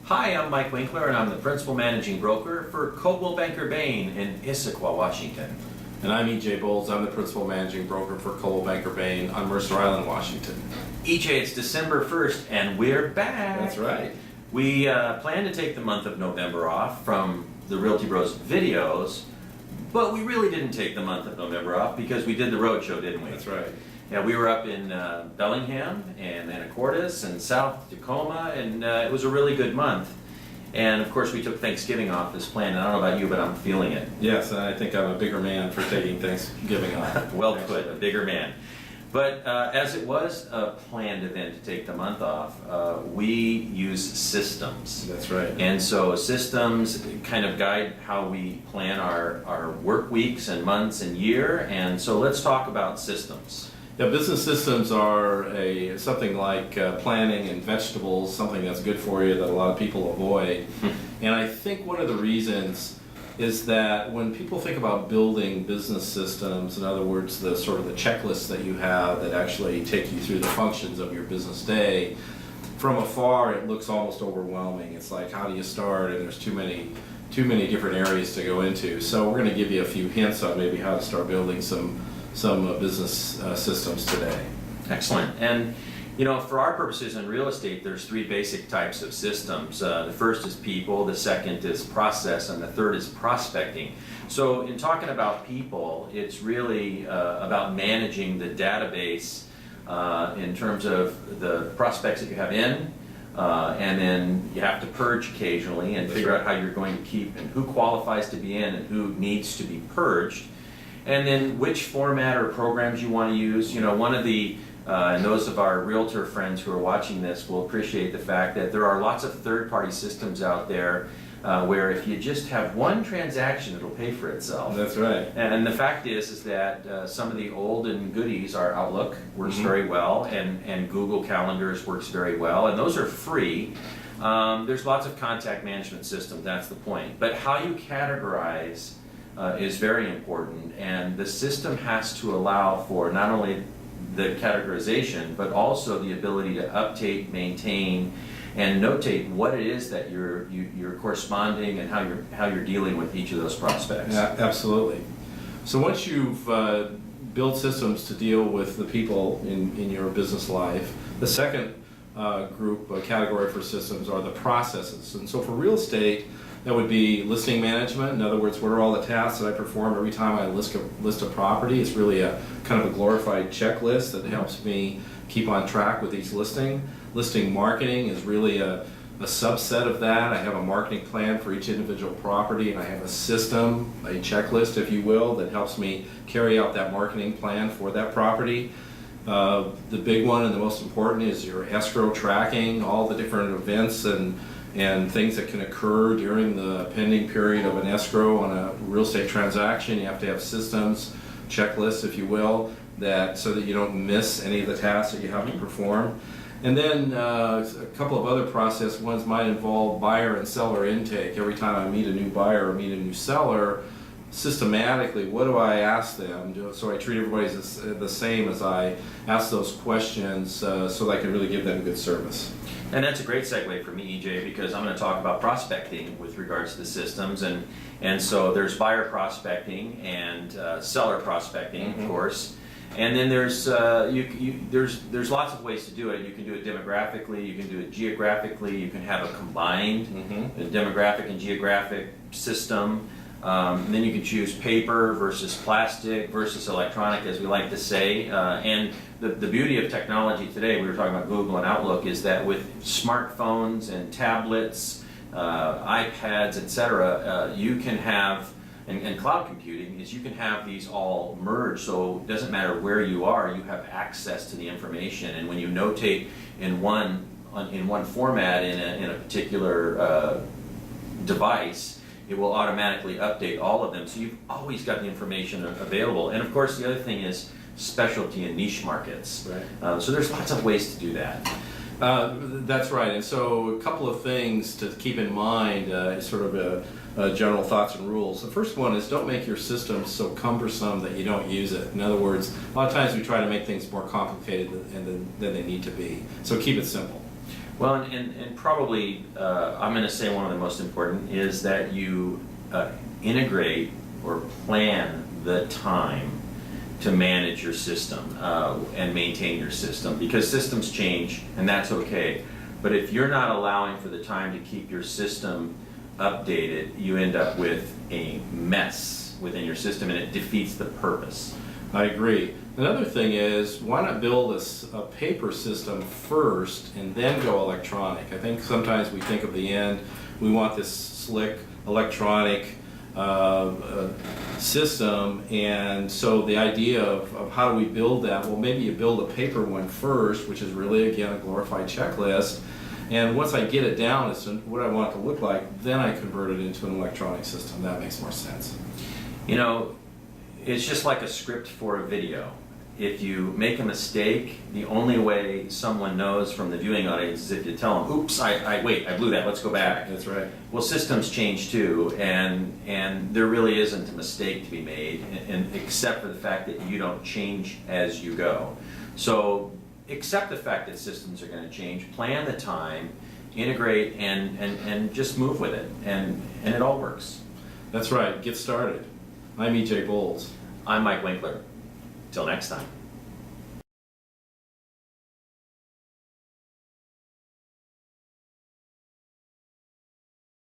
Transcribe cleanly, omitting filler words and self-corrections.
Hi, I'm Mike Winkler, and I'm the Principal Managing Broker for Coldwell Banker Bain in Issaquah, Washington. And I'm E.J. Bowles. I'm the Principal Managing Broker for Coldwell Banker Bain on Mercer Island, Washington. E.J., it's December 1st, and we're back. That's right. We plan to take the month of November off from the Realty Bros videos, but we really didn't take the month of November off because we did the road show, didn't we? That's right. Yeah, we were up in Bellingham and Anacortes and South Tacoma, and it was a really good month. And of course, we took Thanksgiving off as planned. I don't know about you, but I'm feeling it. Yes, and I think I'm a bigger man for taking Thanksgiving off. Well put, a bigger man. But as it was a planned event to take the month off, we use systems. That's right. And so systems kind of guide how we plan our work weeks and months and year. And so let's talk about systems. Yeah, business systems are something like planning and vegetables, something that's good for you that a lot of people avoid. And I think one of the reasons is that when people think about building business systems, in other words, the sort of the checklists that you have that actually take you through the functions of your business day, from afar it looks almost overwhelming. It's like, how do you start? And there's too many different areas to go into. So we're going to give you a few hints on maybe how to start building some business systems today. Excellent. And you know, for our purposes in real estate, there's three basic types of systems. The first is people, the second is process, and the third is prospecting. So in talking about people, it's really about managing the database in terms of the prospects that you have in, and then you have to purge occasionally and figure out how you're going to keep and who qualifies to be in and who needs to be purged. And then which format or programs you want to use. You know, one of the, and those of our realtor friends who are watching this will appreciate the fact that there are lots of third-party systems out there where if you just have one transaction, it'll pay for itself. That's right. And the fact is that some of the old and goodies, our Outlook works very well, and Google Calendars works very well, and those are free. There's lots of contact management systems, that's the point. But how you categorize is very important, and the system has to allow for not only the categorization, but also the ability to update, maintain, and notate what it is that you're corresponding and how you're dealing with each of those prospects. Yeah, absolutely. So once you've built systems to deal with the people in your business life, the second category for systems are the processes. And so for real estate, that would be listing management. In other words, what are all the tasks that I perform every time I list a property? It's really a kind of a glorified checklist that helps me keep on track with each listing. Listing marketing is really a subset of that. I have a marketing plan for each individual property, and I have a system, a checklist, if you will, that helps me carry out that marketing plan for that property. The big one and the most important is your escrow tracking, all the different events and things that can occur during the pending period of an escrow on a real estate transaction. You have to have systems, checklists, if you will, so that you don't miss any of the tasks that you have to perform. And then a couple of other process ones might involve buyer and seller intake. Every time I meet a new buyer or meet a new seller, systematically, what do I ask them? So I treat everybody the same as I ask those questions so that I can really give them good service. And that's a great segue for me, EJ, because I'm going to talk about prospecting with regards to the systems. And so there's buyer prospecting and seller prospecting, of course. And then there's lots of ways to do it. You can do it demographically, you can do it geographically, you can have a combined demographic and geographic system. And then you can choose paper versus plastic versus electronic, as we like to say. And the beauty of technology today, we were talking about Google and Outlook, is that with smartphones and tablets, iPads, etc., you can have, and cloud computing, is you can have these all merged. So it doesn't matter where you are, you have access to the information. And when you notate in one format in a particular device, it will automatically update all of them. So you've always got the information available. And of course, the other thing is specialty and niche markets. Right. So there's lots of ways to do that. That's right. And so a couple of things to keep in mind, sort of general thoughts and rules. The first one is don't make your systems so cumbersome that you don't use it. In other words, a lot of times we try to make things more complicated than they need to be. So keep it simple. Well, and probably, I'm going to say one of the most important is that you integrate or plan the time to manage your system and maintain your system, because systems change and that's okay. But if you're not allowing for the time to keep your system updated, you end up with a mess within your system and it defeats the purpose. I agree. Another thing is, why not build a paper system first and then go electronic? I think sometimes we think of the end, we want this slick electronic system, and so the idea of how do we build that? Well, maybe you build a paper one first, which is really, again, a glorified checklist, and once I get it down as to what I want it to look like, then I convert it into an electronic system. That makes more sense. You know, it's just like a script for a video. If you make a mistake, the only way someone knows from the viewing audience is if you tell them, oops, wait, I blew that, let's go back. That's right. Well, systems change too, and there really isn't a mistake to be made, and except for the fact that you don't change as you go. So accept the fact that systems are going to change, plan the time, integrate, and just move with it, and it all works. That's right. Get started. I'm E.J. Bowles. I'm Mike Winkler. Till next time.